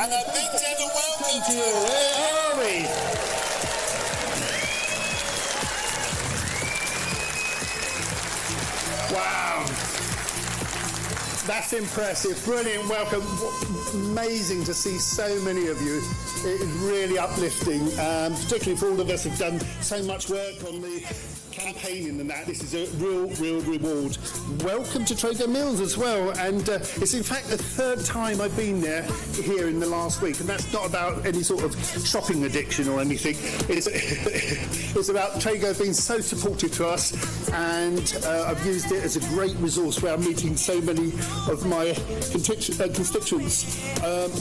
And a big tender welcome to you. Where are we? Wow. That's impressive. Brilliant. Welcome. Amazing to see so many of you. It is really uplifting, particularly for all of us who've done so much work on the campaigning and that. This is a real reward. Welcome to Trago Mills as well, and it's in fact the third time I've been here in the last week, and that's not about any sort of shopping addiction or anything. It's about Trago being so supportive to us, and I've used it as a great resource where I'm meeting so many of my constituents.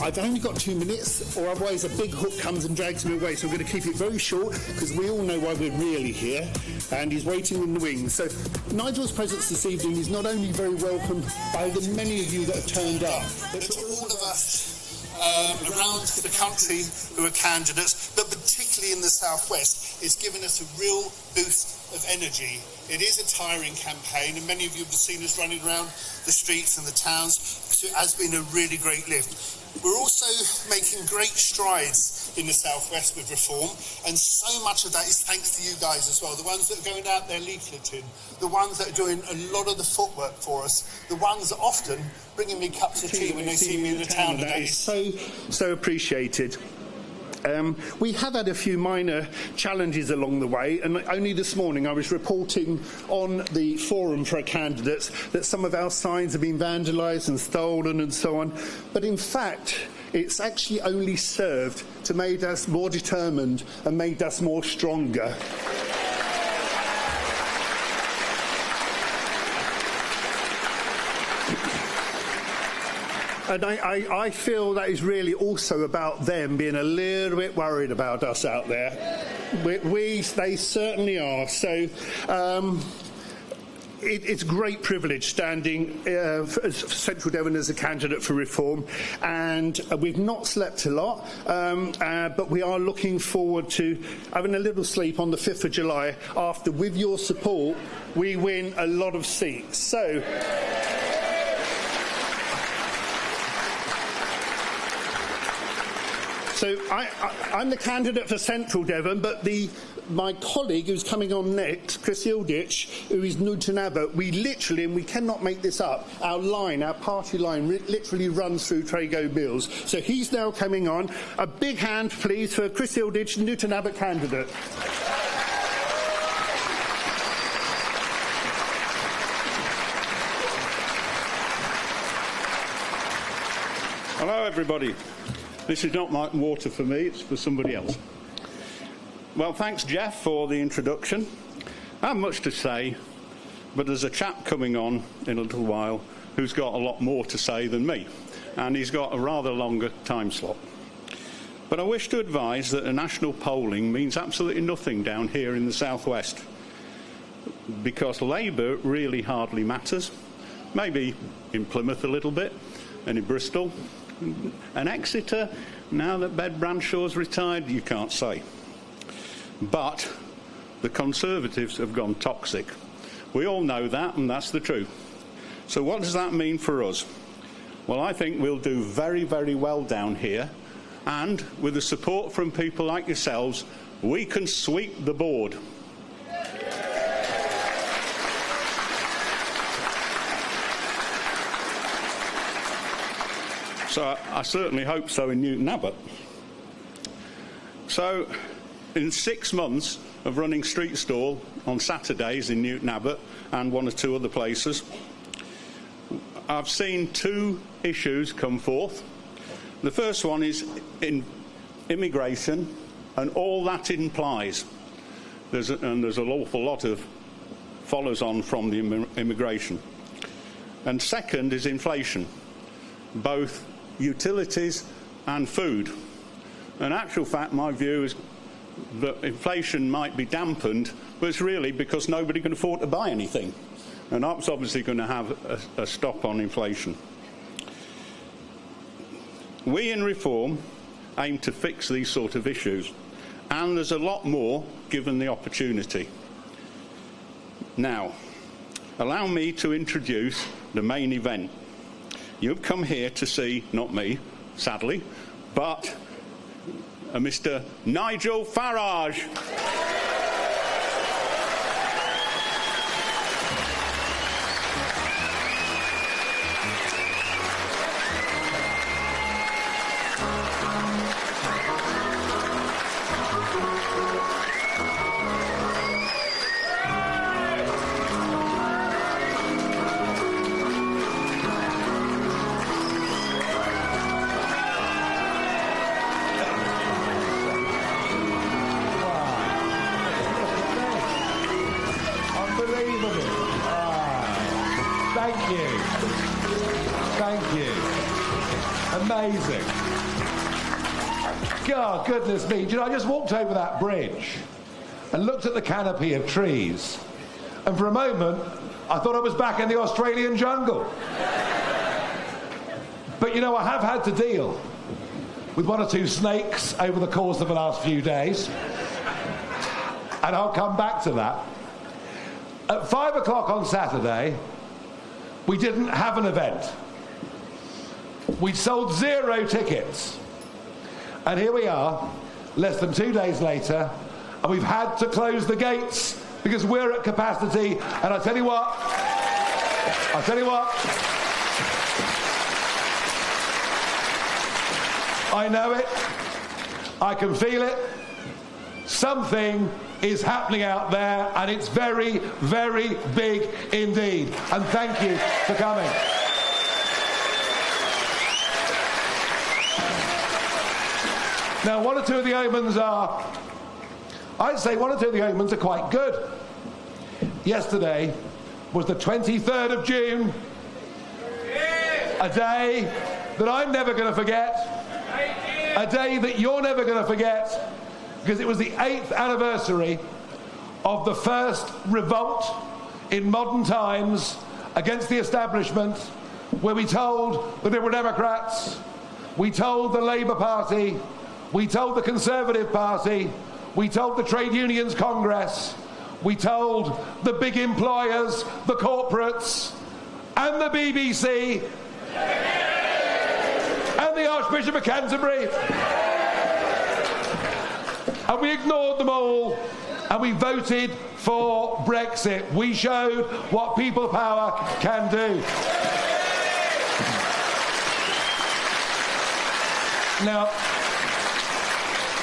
I've only got 2 minutes, or otherwise a big hook comes and drags me away, so I'm going to keep it very short because we all know why we're really here, and he's waiting in the wings. So Nigel's presence this evening is not only very welcome by the many of you that have turned up, but to all of us around the country who are candidates, but particularly in the southwest, it's given us a real boost of energy. It is a tiring campaign, and many of you have seen us running around the streets and the towns, so it has been a really great lift. We're also making great strides in the southwest with reform, and so much of that is thanks to you guys as well, the ones that are going out there leafleting, the ones that are doing a lot of the footwork for us, the ones that often bringing me cups of tea when they see me in the town. And that is so appreciated. We have had a few minor challenges along the way, and only this morning I was reporting on the forum for our candidates that some of our signs have been vandalised and stolen and so on, but in fact it's actually only served to make us more determined and made us more stronger. And I feel that is really also about them being a little bit worried about us out there. They certainly are. So it's a great privilege standing for Central Devon as a candidate for reform, and we've not slept a lot, but we are looking forward to having a little sleep on the 5th of July after, with your support, we win a lot of seats. So I'm the candidate for Central Devon, but my colleague who's coming on next, Chris Ilditch, who is Newton Abbot, we literally, and we cannot make this up, our party line literally runs through Trago Mills. So he's now coming on. A big hand, please, for Chris Ilditch, Newton Abbot candidate. Hello, everybody. This is not my water for me, it's for somebody else. Well, thanks, Jeff, for the introduction. I have much to say, but there's a chap coming on in a little while who's got a lot more to say than me, and he's got a rather longer time slot. But I wish to advise that a national polling means absolutely nothing down here in the southwest, because Labour really hardly matters. Maybe in Plymouth a little bit, and in Bristol. And Exeter, now that Ben Branshaw's retired, you can't say. But the Conservatives have gone toxic. We all know that, and that's the truth. So what does that mean for us? Well, I think we'll do very, very well down here, and with the support from people like yourselves, we can sweep the board. So I certainly hope so in Newton Abbot. So in 6 months of running street stall on Saturdays in Newton Abbot and 1 or 2 other places, I've seen 2 issues come forth. The first one is in immigration and all that implies. There's an awful lot of follows on from the immigration. And second is inflation, both utilities and food. In actual fact, my view is that inflation might be dampened, but it's really because nobody can afford to buy anything. And that's obviously going to have a stop on inflation. We in Reform aim to fix these sort of issues, and there's a lot more given the opportunity. Now, allow me to introduce the main event. You've come here to see, not me, sadly, but Mr. Nigel Farage. Thank you. Thank you. Amazing. God, goodness me. Do you know, I just walked over that bridge and looked at the canopy of trees, and for a moment, I thought I was back in the Australian jungle. But, you know, I have had to deal with one or two snakes over the course of the last few days, and I'll come back to that. At 5 o'clock on Saturday, we didn't have an event. We'd sold 0 tickets. And here we are, less than 2 days later, and we've had to close the gates because we're at capacity. And I tell you what, I know it, I can feel it. Something is happening out there, and it's very, very big indeed. And thank you for coming. Now, one or two of the omens are, I'd say one or two of the omens are quite good. Yesterday was the 23rd of June, a day that I'm never going to forget, a day that you're never going to forget, because it was the 8th anniversary of the first revolt in modern times against the establishment, where we told the Liberal Democrats, we told the Labour Party, we told the Conservative Party, we told the Trade Unions Congress, we told the big employers, the corporates, and the BBC, and the Archbishop of Canterbury. And we ignored them all, and we voted for Brexit. We showed what people power can do. Now,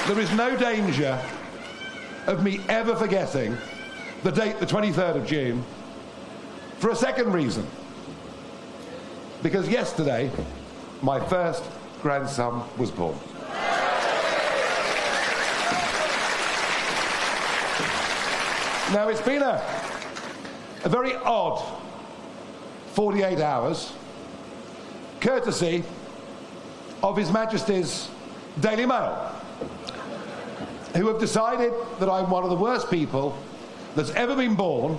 there is no danger of me ever forgetting the date, the 23rd of June, for a second reason. Because yesterday, my first grandson was born. Now, it's been a very odd 48 hours, courtesy of His Majesty's Daily Mail, who have decided that I'm one of the worst people that's ever been born,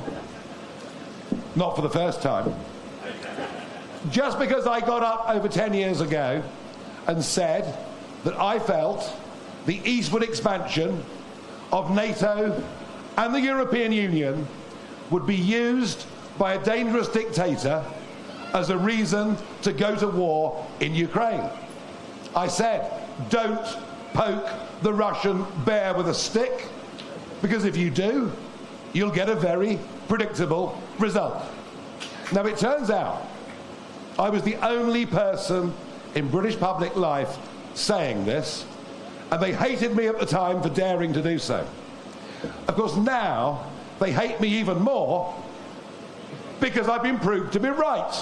not for the first time, just because I got up over 10 years ago and said that I felt the eastward expansion of NATO and the European Union would be used by a dangerous dictator as a reason to go to war in Ukraine. I said, don't poke the Russian bear with a stick, because if you do, you'll get a very predictable result. Now, it turns out I was the only person in British public life saying this, and they hated me at the time for daring to do so. Of course, now they hate me even more because I've been proved to be right.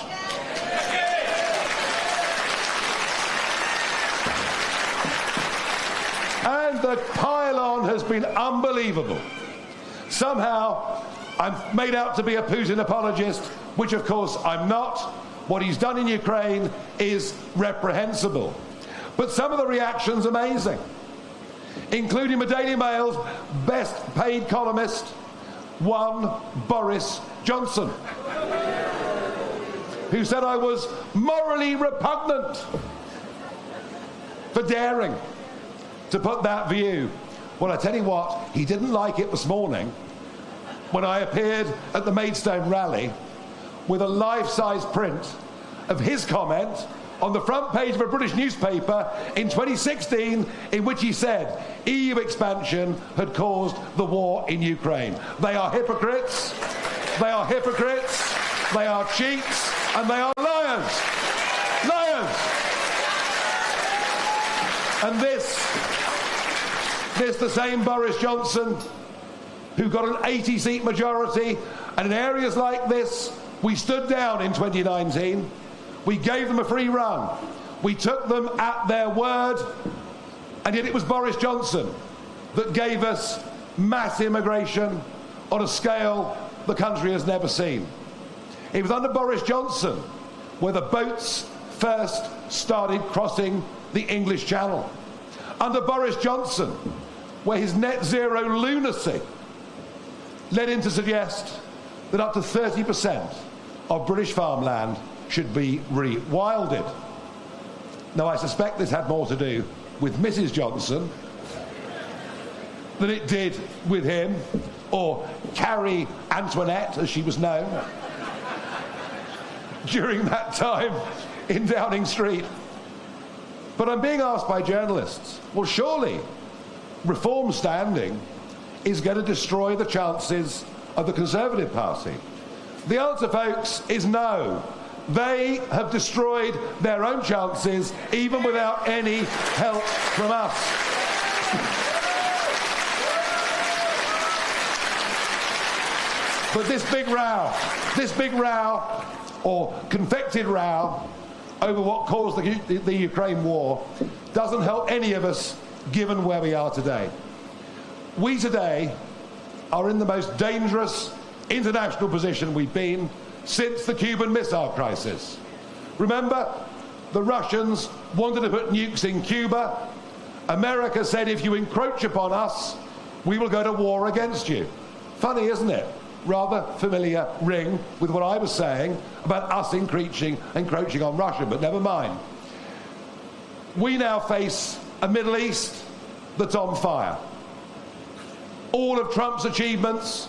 And the pile-on has been unbelievable. Somehow, I'm made out to be a Putin apologist, which of course I'm not. What he's done in Ukraine is reprehensible. But some of the reactions amazing, including the Daily Mail's best paid columnist, one Boris Johnson, who said I was morally repugnant for daring to put that view. Well, I tell you what, he didn't like it this morning when I appeared at the Maidstone rally with a life-size print of his comment on the front page of a British newspaper in 2016, in which he said EU expansion had caused the war in Ukraine. They are hypocrites, they are hypocrites, they are cheats, and they are liars. Liars! And this the same Boris Johnson who got an 80-seat majority, and in areas like this, we stood down in 2019. We gave them a free run. We took them at their word, and yet it was Boris Johnson that gave us mass immigration on a scale the country has never seen. It was under Boris Johnson where the boats first started crossing the English Channel. Under Boris Johnson, where his net zero lunacy led him to suggest that up to 30% of British farmland should be rewilded. Now, I suspect this had more to do with Mrs. Johnson than it did with him, or Carrie Antoinette, as she was known, during that time in Downing Street. But I'm being asked by journalists, well, surely Reform standing is going to destroy the chances of the Conservative Party. The answer, folks, is no. They have destroyed their own chances, even without any help from us. But this big row, or confected row, over what caused the Ukraine war, doesn't help any of us, given where we are today. We today are in the most dangerous international position we've been since the Cuban Missile Crisis. Remember, the Russians wanted to put nukes in Cuba. America said, if you encroach upon us, we will go to war against you. Funny, isn't it? Rather familiar ring with what I was saying about us encroaching on Russia, but never mind. We now face a Middle East that's on fire. All of Trump's achievements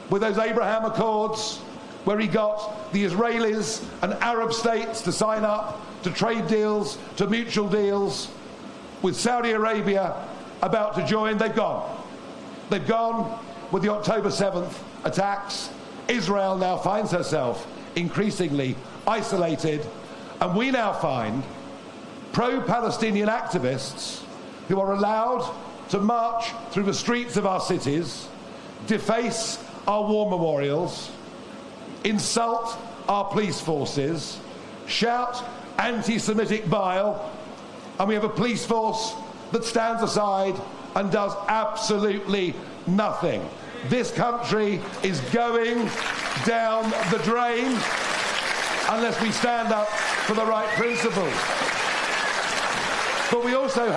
with those Abraham Accords, where he got the Israelis and Arab states to sign up to trade deals, to mutual deals, with Saudi Arabia about to join, they've gone. They've gone with the October 7th attacks. Israel now finds herself increasingly isolated, and we now find pro-Palestinian activists who are allowed to march through the streets of our cities, deface our war memorials, insult our police forces, shout anti-Semitic bile, and we have a police force that stands aside and does absolutely nothing. This country is going down the drain unless we stand up for the right principles. But we also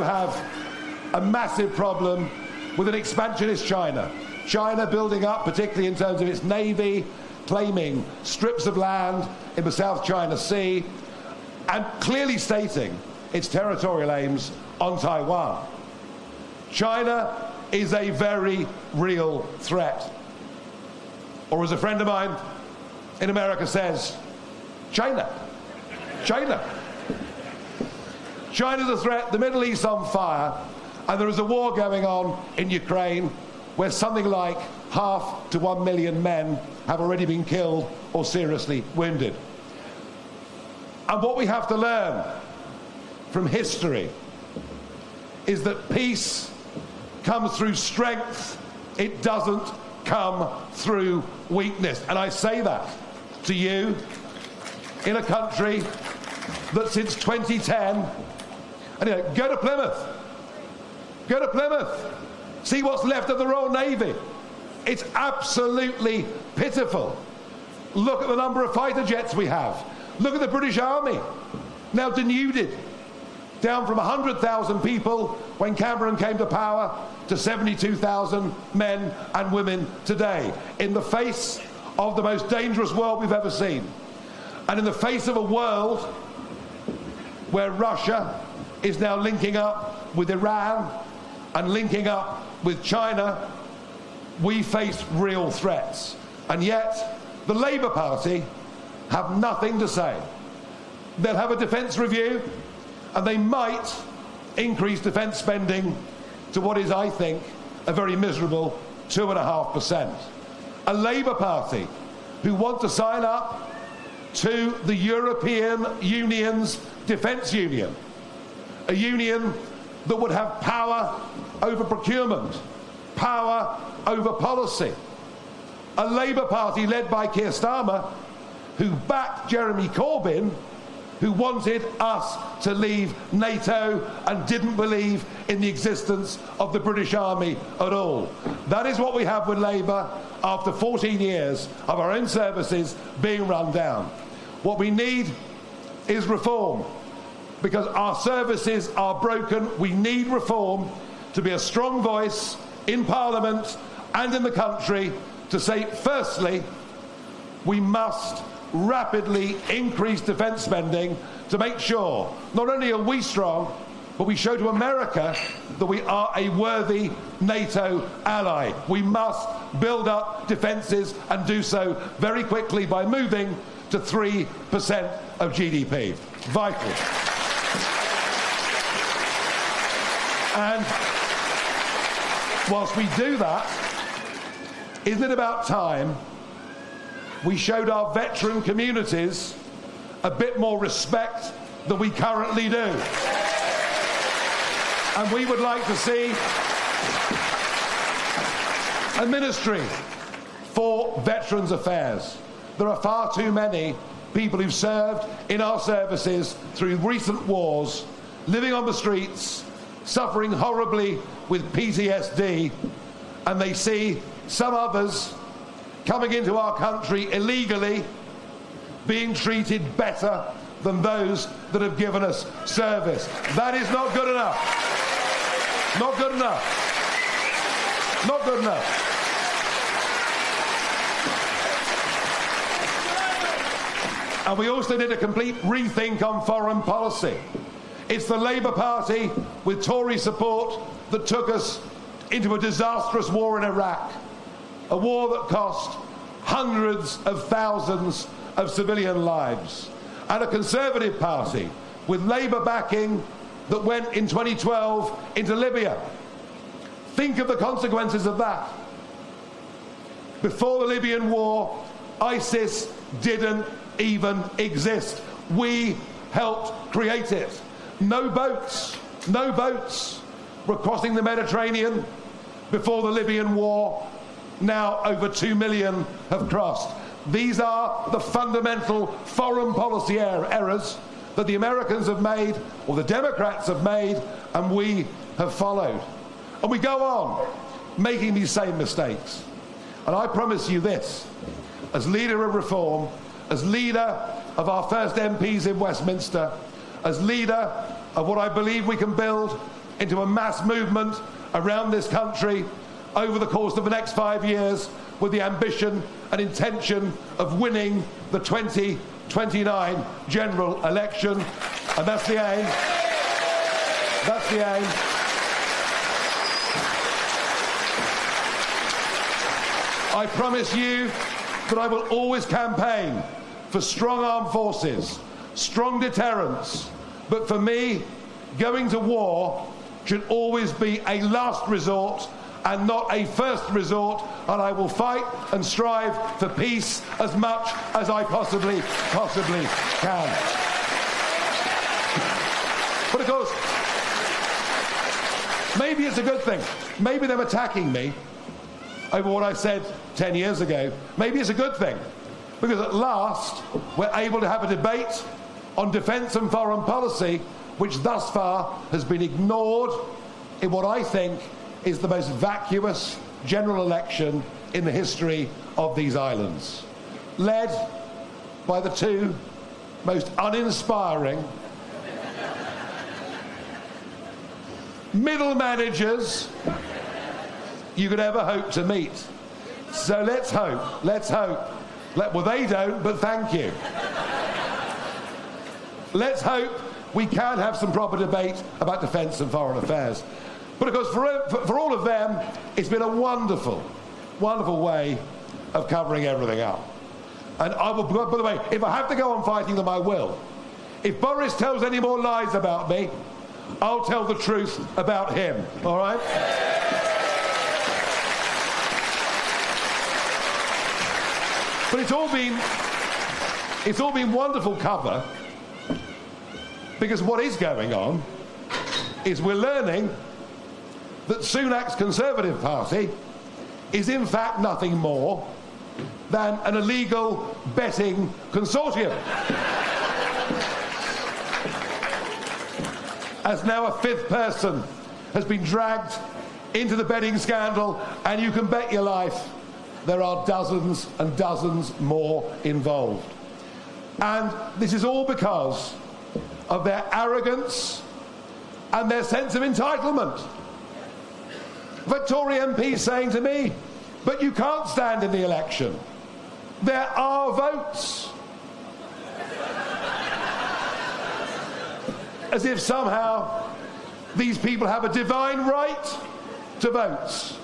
have a massive problem with an expansionist China. China building up, particularly in terms of its navy, claiming strips of land in the South China Sea, and clearly stating its territorial aims on Taiwan. China is a very real threat. Or as a friend of mine in America says, China. China's a threat, the Middle East's on fire, and there is a war going on in Ukraine where something like 0.5 to 1 million men have already been killed or seriously wounded. And what we have to learn from history is that peace comes through strength. It doesn't come through weakness. And I say that to you in a country that since 2010, and go to Plymouth. Go to Plymouth. See what's left of the Royal Navy. It's absolutely pitiful. Look at the number of fighter jets we have. Look at the British Army, now denuded, down from 100,000 people when Cameron came to power to 72,000 men and women today, in the face of the most dangerous world we've ever seen. And in the face of a world where Russia is now linking up with Iran and linking up with China, we face real threats. And yet, the Labour Party have nothing to say. they'll have a defence review, and they might increase defence spending to what is, I think, a very miserable 2.5%. A Labour Party who want to sign up to the European Union's defence union, a union that would have power over procurement, power over policy. A Labour Party led by Keir Starmer, who backed Jeremy Corbyn, who wanted us to leave NATO and didn't believe in the existence of the British Army at all. That is what we have with Labour after 14 years of our own services being run down. What we need is reform, because our services are broken. We need reform to be a strong voice in Parliament and in the country to say, firstly, we must rapidly increase defence spending to make sure not only are we strong, but we show to America that we are a worthy NATO ally. We must build up defences and do so very quickly by moving to 3% of GDP. Vital. And whilst we do that, isn't it about time we showed our veteran communities a bit more respect than we currently do? And we would like to see a ministry for Veterans Affairs. There are far too many people who've served in our services through recent wars, living on the streets, suffering horribly with PTSD, and they see some others coming into our country illegally being treated better than those that have given us service. That is not good enough. Not good enough. Not good enough. And we also did a complete rethink on foreign policy. It's the Labour Party with Tory support that took us into a disastrous war in Iraq, a war that cost hundreds of thousands of civilian lives, and a Conservative Party with Labour backing that went in 2012 into Libya. Think of the consequences of that. Before the Libyan war, ISIS didn't even exist. We helped create it. No boats were crossing the Mediterranean before the Libyan war. Now over 2 million have crossed. These are the fundamental foreign policy errors that the Americans have made, or the Democrats have made, and we have followed. And we go on making these same mistakes. And I promise you this, as leader of reform, as leader of our first MPs in Westminster, as leader of what I believe we can build into a mass movement around this country over the course of the next 5 years, with the ambition and intention of winning the 2029 general election. And that's the aim. That's the aim. I promise you that I will always campaign for strong armed forces, strong deterrence, but for me, going to war should always be a last resort and not a first resort, and I will fight and strive for peace as much as I possibly can. But of course, maybe it's a good thing. Maybe them attacking me over what I said 10 years ago, maybe it's a good thing, because at last we're able to have a debate on defence and foreign policy, which thus far has been ignored in what I think is the most vacuous general election in the history of these islands, led by the two most uninspiring middle managers you could ever hope to meet. So let's hope. Well, they don't, but thank you. Let's hope we can have some proper debate about defence and foreign affairs. But of course, for all of them, it's been a wonderful, wonderful way of covering everything up. And I will, by the way, if I have to go on fighting them, I will. If Boris tells any more lies about me, I'll tell the truth about him, all right? But it's all been wonderful cover, because what is going on is we're learning that Sunak's Conservative Party is in fact nothing more than an illegal betting consortium. As now a fifth person has been dragged into the betting scandal, and you can bet your life there are dozens and dozens more involved. And this is all because of their arrogance and their sense of entitlement. Victoria MP saying to me, but you can't stand in the election. There are votes. As if somehow these people have a divine right to votes.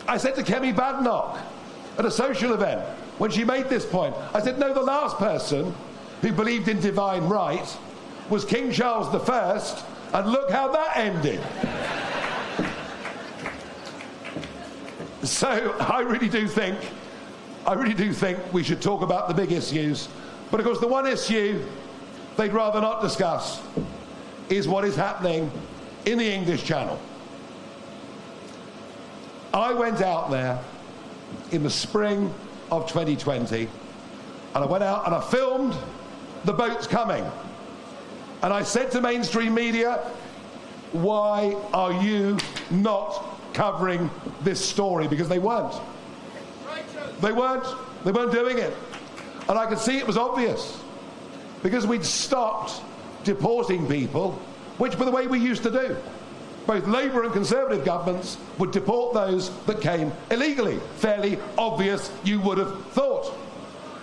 I said to Kemi Badenoch at a social event, when she made this point, I said, no, the last person who believed in divine right was King Charles I, and look how that ended. So I really do think we should talk about the big issues. But of course the one issue they'd rather not discuss is what is happening in the English Channel. I went out there in the spring of 2020, and I went out and I filmed the boats coming. And I said to mainstream media, why are you not covering this story? Because they weren't. They weren't doing it. And I could see it was obvious. Because we'd stopped deporting people, which, by the way, we used to do. Both Labour and Conservative governments would deport those that came illegally. Fairly obvious, you would have thought.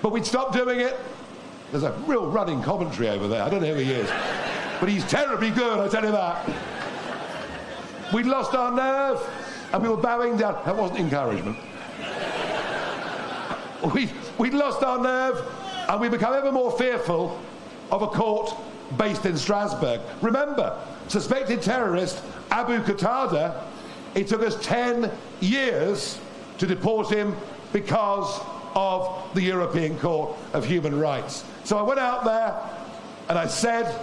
But we'd stopped doing it. There's a real running commentary over there. I don't know who he is. But he's terribly good, I tell you that. We'd lost our nerve, and we were bowing down. That wasn't encouragement. We'd lost our nerve, and we become ever more fearful of a court based in Strasbourg. Remember, suspected terrorist Abu Qatada, it took us 10 years to deport him because of the European Court of Human Rights. So I went out there and I said,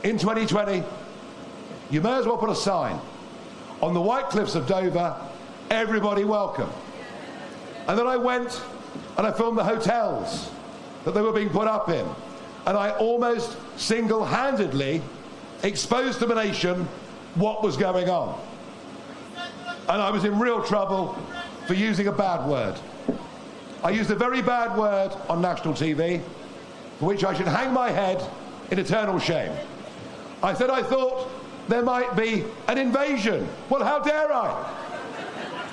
in 2020, you may as well put a sign on the White Cliffs of Dover, everybody welcome. And then I went and I filmed the hotels that they were being put up in. And I almost single-handedly exposed to the nation what was going on. And I was in real trouble for using a bad word. I used a very bad word on national TV, for which I should hang my head in eternal shame. I said I thought there might be an invasion. Well, how dare I?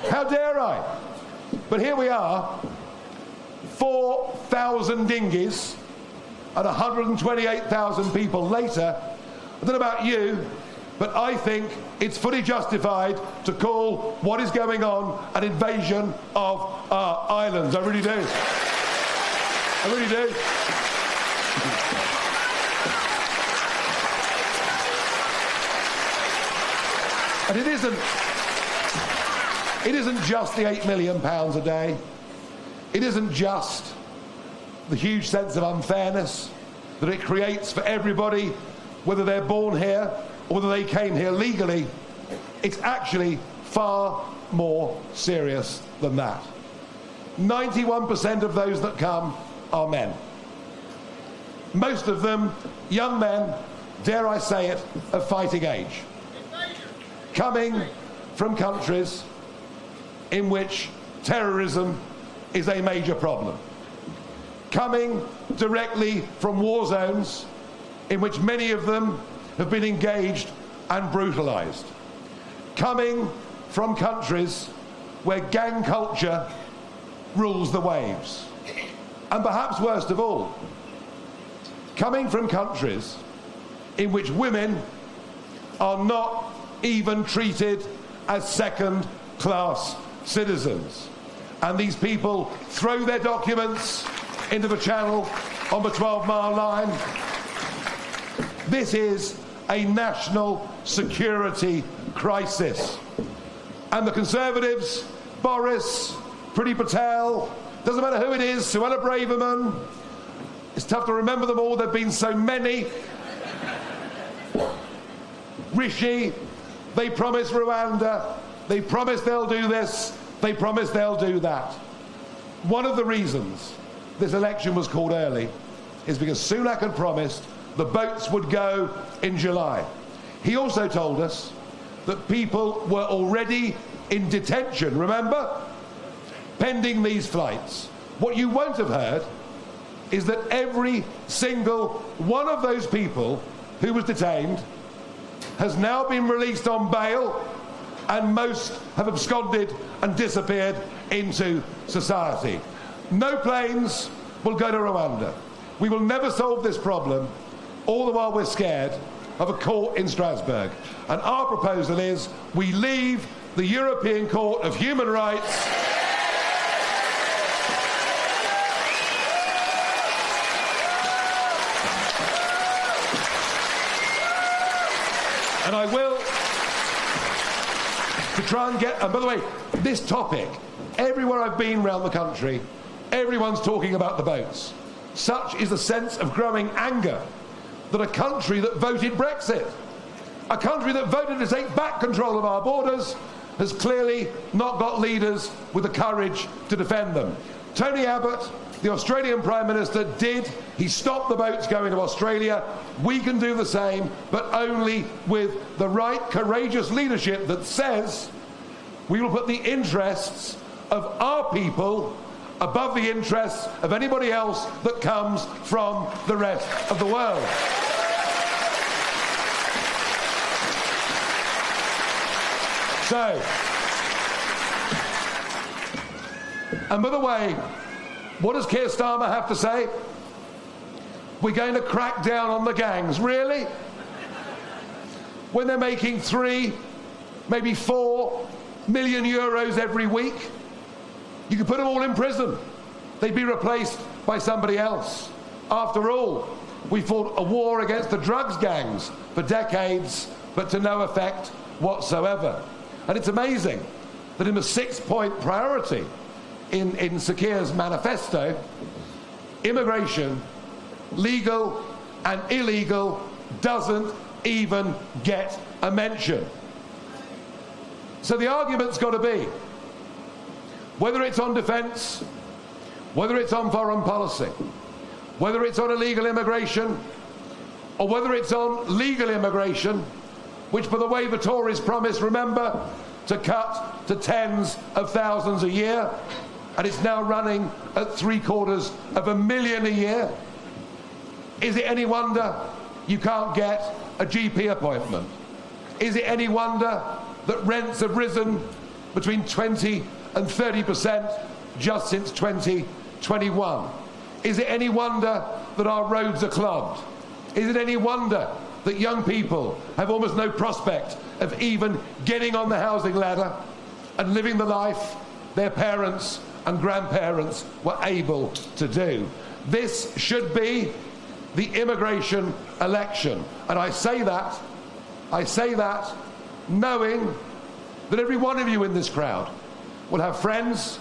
How dare I? But here we are, 4,000 dinghies and 128,000 people later. I don't know about you, but I think it's fully justified to call what is going on an invasion of our islands. I really do. I really do. And it isn't just the £8 million a day. It isn't just the huge sense of unfairness that it creates for everybody, whether they're born here or whether they came here legally. It's actually far more serious than that. 91% of those that come are men. Most of them young men, dare I say it, of fighting age. Coming from countries in which terrorism is a major problem. Coming directly from war zones in which many of them have been engaged and brutalized. Coming from countries where gang culture rules the waves. And perhaps worst of all, coming from countries in which women are not even treated as second-class citizens. And these people throw their documents into the Channel on the 12-mile line. This is a national security crisis. And the Conservatives, Boris, Priti Patel, doesn't matter who it is, Suella Braverman, it's tough to remember them all, there have been so many. Rishi, they promise Rwanda, they promise they'll do this, they promise they'll do that. One of the reasons this election was called early is because Sunak had promised the boats would go in July. He also told us that people were already in detention, remember? Pending these flights. What you won't have heard is that every single one of those people who was detained has now been released on bail, and most have absconded and disappeared into society. No planes will go to Rwanda. We will never solve this problem, all the while we're scared of a court in Strasbourg. And our proposal is we leave the European Court of Human Rights and I will, to try and get, and by the way, this topic, everywhere I've been around the country, everyone's talking about the boats. Such is the sense of growing anger that a country that voted Brexit, a country that voted to take back control of our borders, has clearly not got leaders with the courage to defend them. Tony Abbott, the Australian Prime Minister, did. He stopped the boats going to Australia. We can do the same, but only with the right, courageous leadership that says we will put the interests of our people above the interests of anybody else that comes from the rest of the world. So, and by the way, what does Keir Starmer have to say? We're going to crack down on the gangs. Really? When they're making 3, maybe 4 million euros every week? You could put them all in prison. They'd be replaced by somebody else. After all, we fought a war against the drugs gangs for decades, but to no effect whatsoever. And it's amazing that in the 6-point priority in Sir Keir's manifesto, immigration, legal and illegal, doesn't even get a mention. So the argument's got to be, whether it's on defence, whether it's on foreign policy, whether it's on illegal immigration, or whether it's on legal immigration, which, by the way, the Tories promised, remember, to cut to tens of thousands a year, and it's now running at 750,000 a year. Is it any wonder you can't get a GP appointment? Is it any wonder that rents have risen between 20 and 30% just since 2021? Is it any wonder that our roads are clogged? Is it any wonder that young people have almost no prospect of even getting on the housing ladder and living the life their parents and grandparents were able to do? This should be the immigration election. And I say that knowing that every one of you in this crowd will have friends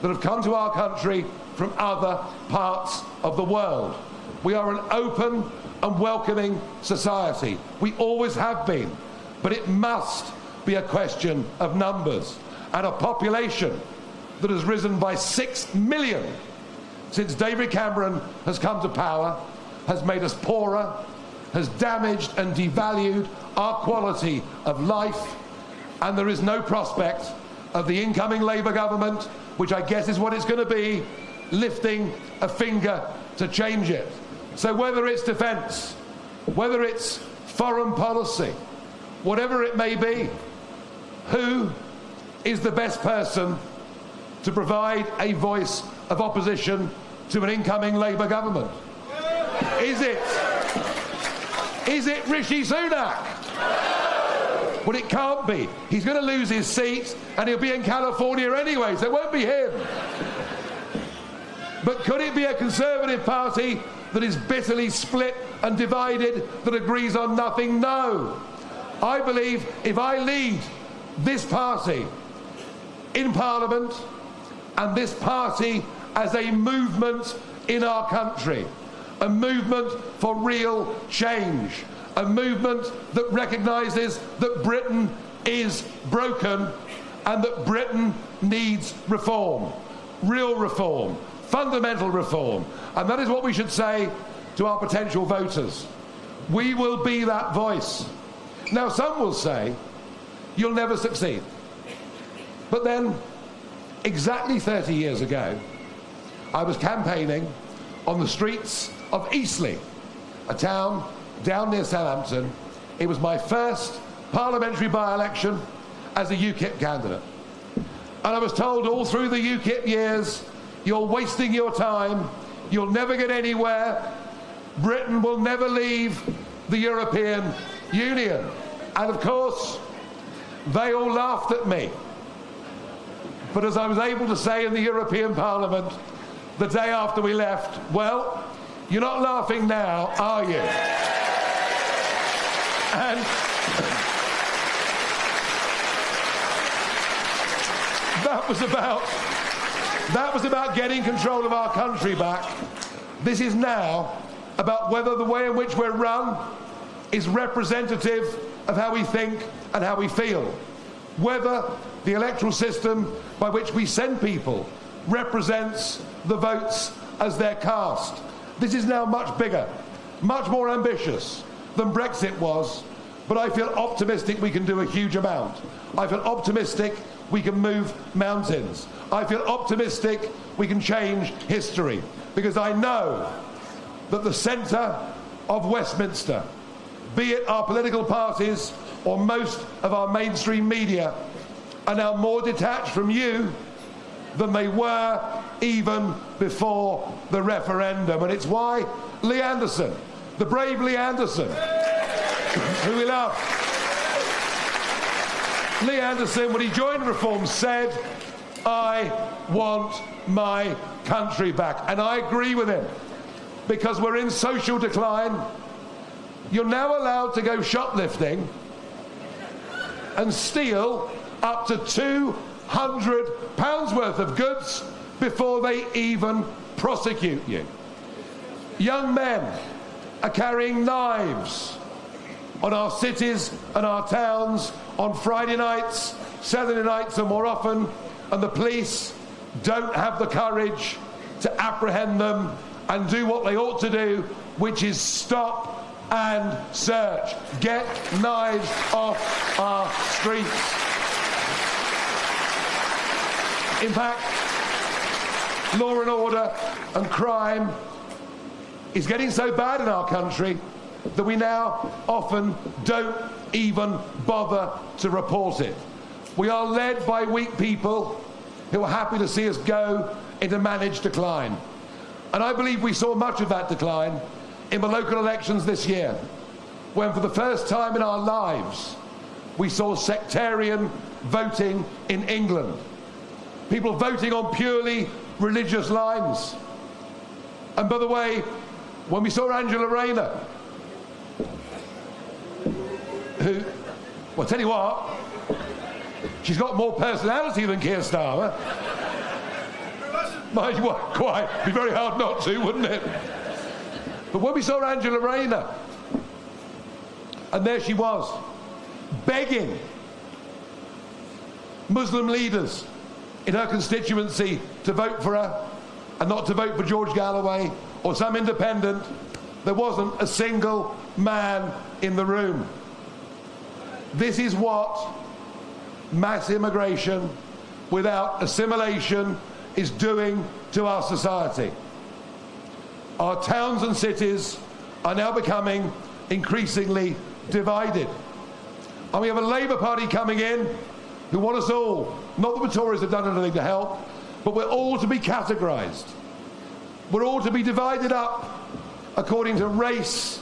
that have come to our country from other parts of the world. We are an open and welcoming society. We always have been. But it must be a question of numbers. And a population that has risen by 6 million since David Cameron has come to power has made us poorer, has damaged and devalued our quality of life, and there is no prospect of the incoming Labour government, which I guess is what it's going to be, lifting a finger to change it. So whether it's defence, whether it's foreign policy, whatever it may be, who is the best person to provide a voice of opposition to an incoming Labour government? Is it Rishi Sunak? Well, it can't be. He's going to lose his seat and he'll be in California anyway, so it won't be him. But could it be a Conservative Party that is bitterly split and divided, that agrees on nothing. No. I believe if I lead this party in Parliament, and this party as a movement in our country, a movement for real change, a movement that recognises that Britain is broken and that Britain needs reform, real reform, fundamental reform. And that is what we should say to our potential voters. We will be that voice. Now, some will say, you'll never succeed. But then, exactly 30 years ago, I was campaigning on the streets of Eastleigh, a town down near Southampton. It was my first parliamentary by-election as a UKIP candidate. And I was told all through the UKIP years, you're wasting your time, you'll never get anywhere, Britain will never leave the European Union. And of course, they all laughed at me. But as I was able to say in the European Parliament the day after we left, well, you're not laughing now, are you? And that was about getting control of our country back. This is now about whether the way in which we're run is representative of how we think and how we feel. Whether the electoral system by which we send people represents the votes as they're cast. This is now much bigger, much more ambitious than Brexit was, but I feel optimistic we can do a huge amount. I feel optimistic we can move mountains. I feel optimistic we can change history, because I know that the centre of Westminster, be it our political parties or most of our mainstream media, are now more detached from you than they were even before the referendum. And it's why Lee Anderson, the brave Lee Anderson, who we love, Lee Anderson, when he joined Reform, said, I want my country back. And I agree with him, because we're in social decline. You're now allowed to go shoplifting and steal up to £200 worth of goods before they even prosecute you. Young men are carrying knives on our cities and our towns on Friday nights, Saturday nights and more often, and the police don't have the courage to apprehend them and do what they ought to do, which is stop and search. Get knives off our streets. In fact, law and order and crime is getting so bad in our country that we now often don't even bother to report it. We are led by weak people who are happy to see us go into managed decline. And I believe we saw much of that decline in the local elections this year, when for the first time in our lives we saw sectarian voting in England. People voting on purely religious lines. And by the way, when we saw Angela Rayner, who, well, I'll tell you what, she's got more personality than Keir Starmer. Mind you, quite, it'd be very hard not to, wouldn't it? But when we saw Angela Rayner, and there she was, begging Muslim leaders in her constituency to vote for her and not to vote for George Galloway or some independent, there wasn't a single man in the room. This is what mass immigration without assimilation is doing to our society. Our towns and cities are now becoming increasingly divided. And we have a Labour Party coming in who want us all, not that the Tories have done anything to help, but we're all to be categorised. We're all to be divided up according to race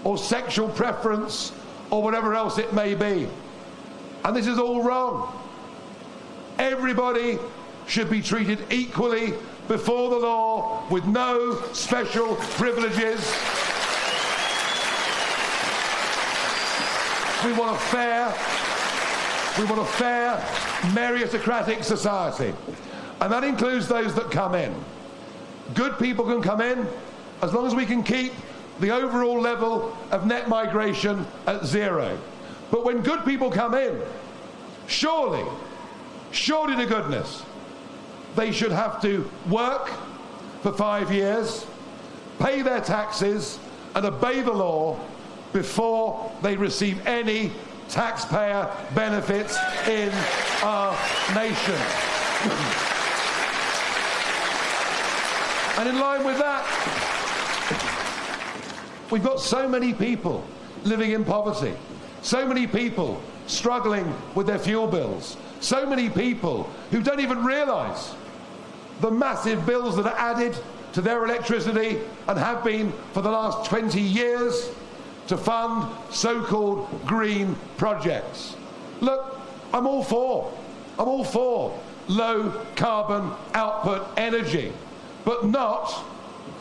or sexual preference or whatever else it may be. And this is all wrong. Everybody should be treated equally before the law with no special privileges. We want a fair meritocratic society, and that includes those that come in. Good people can come in as long as we can keep the overall level of net migration at zero. But when good people come in, surely to goodness, they should have to work for 5 years, pay their taxes and obey the law before they receive any taxpayer benefits in our nation. And in line with that, we've got so many people living in poverty, so many people struggling with their fuel bills, so many people who don't even realise the massive bills that are added to their electricity and have been for the last 20 years to fund so-called green projects. Look, I'm all for low carbon output energy, but not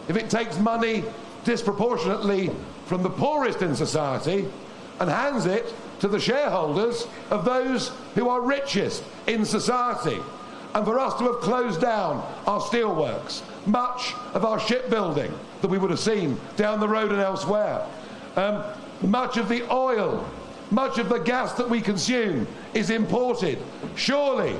if it takes money disproportionately from the poorest in society and hands it to the shareholders of those who are richest in society. And for us to have closed down our steelworks, much of our shipbuilding that we would have seen down the road and elsewhere, much of the oil, much of the gas that we consume is imported. Surely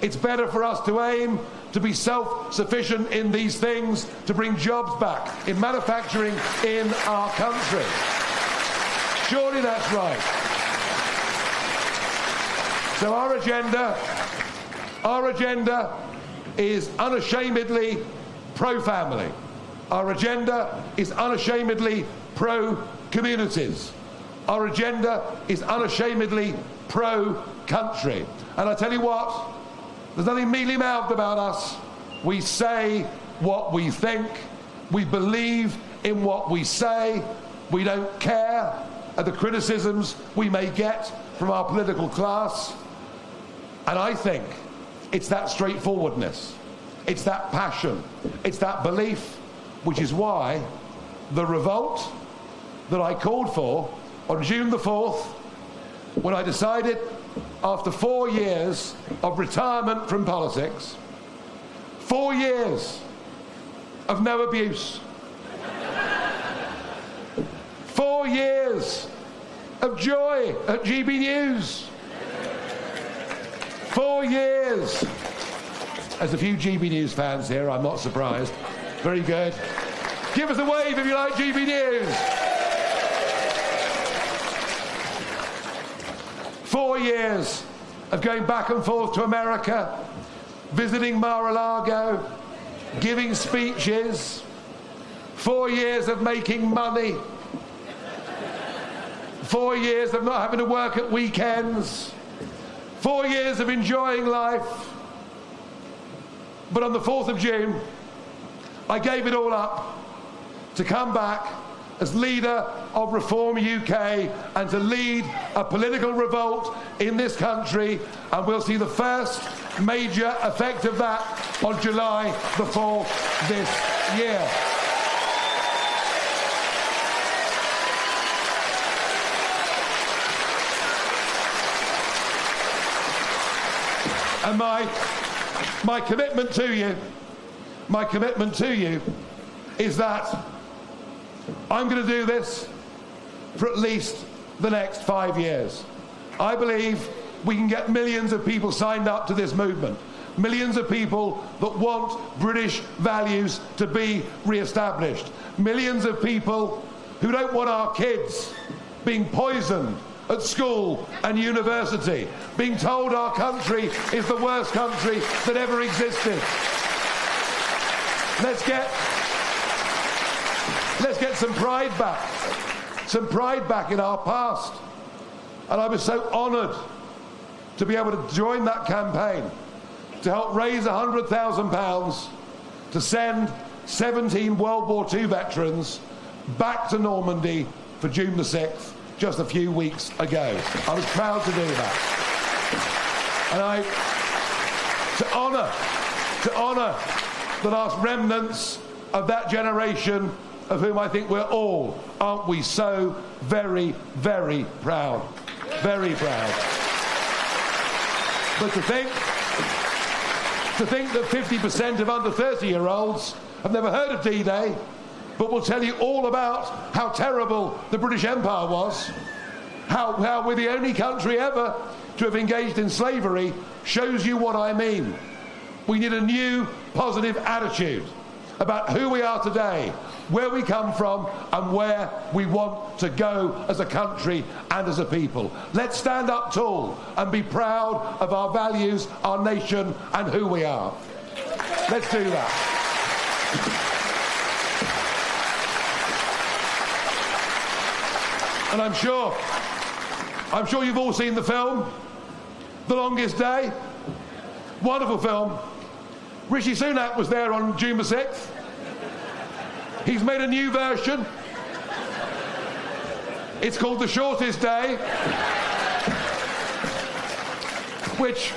it's better for us to aim to be self-sufficient in these things, to bring jobs back in manufacturing in our country. Surely that's right. So our agenda is unashamedly pro-family. Our agenda is unashamedly pro-communities. Our agenda is unashamedly pro-country. And I tell you what, there's nothing mealy-mouthed about us. We say what we think. We believe in what we say. We don't care at the criticisms we may get from our political class. And I think it's that straightforwardness, it's that passion, it's that belief, which is why the revolt that I called for on June the 4th, when I decided after 4 years of retirement from politics, 4 years of no abuse, 4 years of joy at GB News, 4 years. There's a few GB News fans here, I'm not surprised. Very good. Give us a wave if you like GB News. 4 years of going back and forth to America, visiting Mar-a-Lago, giving speeches. 4 years of making money. 4 years of not having to work at weekends. 4 years of enjoying life. But on the 4th of June, I gave it all up to come back as leader of Reform UK and to lead a political revolt in this country, and we'll see the first major effect of that on July the 4th this year. And my commitment to you is that I'm going to do this for at least the next 5 years. I believe we can get millions of people signed up to this movement, millions of people that want British values to be re-established, millions of people who don't want our kids being poisoned at school and university, being told our country is the worst country that ever existed. Let's get some pride back in our past. And I was so honoured to be able to join that campaign to help raise £100,000 to send 17 World War II veterans back to Normandy for June the 6th, just a few weeks ago. I was proud to do that. And to honour the last remnants of that generation of whom I think we're all, aren't we, so very, very proud. Very proud. But to think that 50% of under 30-year-olds have never heard of D-Day, but will tell you all about how terrible the British Empire was, how we're the only country ever to have engaged in slavery, shows you what I mean. We need a new positive attitude about who we are today, where we come from, and where we want to go as a country and as a people. Let's stand up tall and be proud of our values, our nation, and who we are. Let's do that. And I'm sure you've all seen the film, The Longest Day. Wonderful film. Rishi Sunak was there on June the 6th. He's made a new version. It's called The Shortest Day, which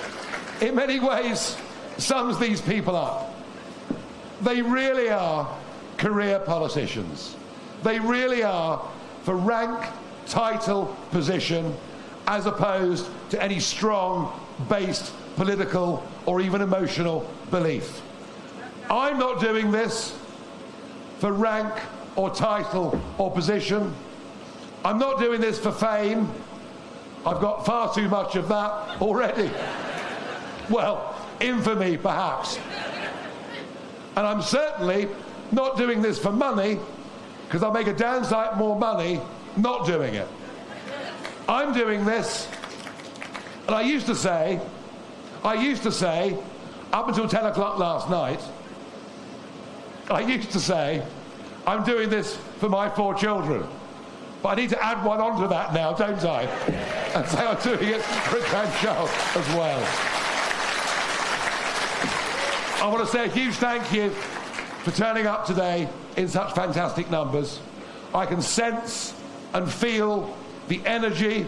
in many ways sums these people up. They really are career politicians. They really are for rank, title, position, as opposed to any strong-based political or even emotional belief. I'm not doing this for rank or title or position. I'm not doing this for fame. I've got far too much of that already. Well, infamy perhaps. And I'm certainly not doing this for money, because I'll make a damn sight more money not doing it. I'm doing this, and I used to say, up until 10 o'clock last night, I used to say, I'm doing this for my 4 children. But I need to add one onto that now, don't I? And say I'm doing it for a grandchild as well. I want to say a huge thank you for turning up today in such fantastic numbers. I can sense and feel the energy,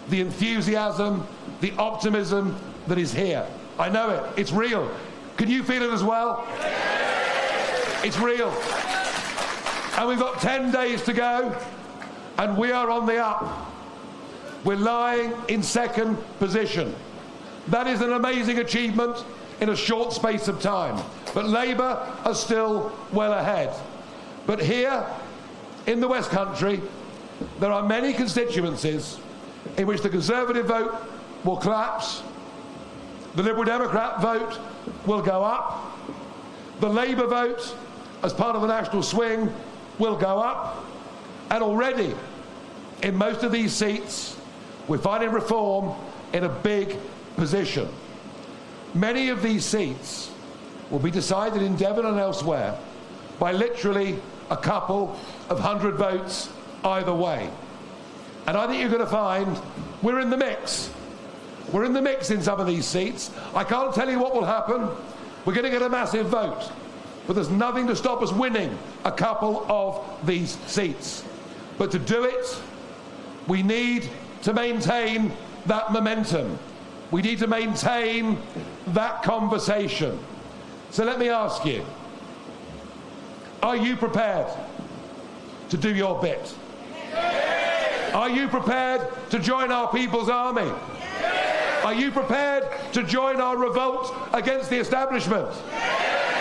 the enthusiasm, the optimism that is here. I know it. It's real. Can you feel it as well? It's real. And we've got 10 days to go, and we are on the up. We're lying in second position. That is an amazing achievement in a short space of time. But Labour are still well ahead. But here, in the West Country, there are many constituencies in which the Conservative vote will collapse, the Liberal Democrat vote will go up, the Labour vote, as part of the national swing, will go up, and already, in most of these seats, we're finding Reform in a big position. Many of these seats will be decided in Devon and elsewhere by literally a couple of 100 votes either way. And I think you're going to find we're in the mix. We're in the mix in some of these seats. I can't tell you what will happen. We're going to get a massive vote. But there's nothing to stop us winning a couple of these seats. But to do it, we need to maintain that momentum. We need to maintain that conversation. So let me ask you, are you prepared to do your bit? Are you prepared to join our People's Army? Are you prepared to join our revolt against the establishment?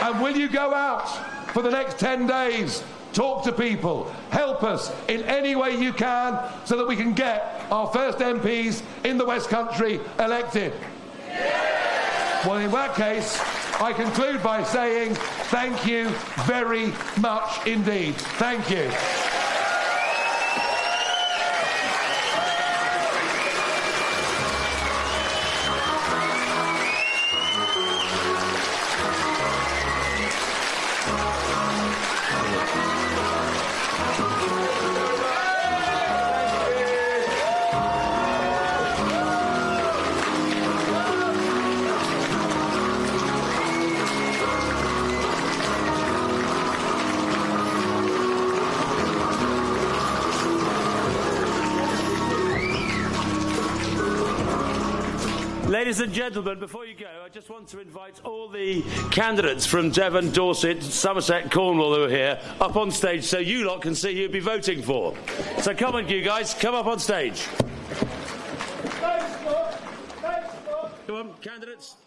And will you go out for the next 10 days, talk to people, help us in any way you can so that we can get our first MPs in the West Country elected? Well, in that case, I conclude by saying thank you very much indeed. Thank you. Ladies and gentlemen, before you go, I just want to invite all the candidates from Devon, Dorset, Somerset, Cornwall who are here up on stage so you lot can see who you'll be voting for. So come on, you guys, come up on stage. Come on, candidates.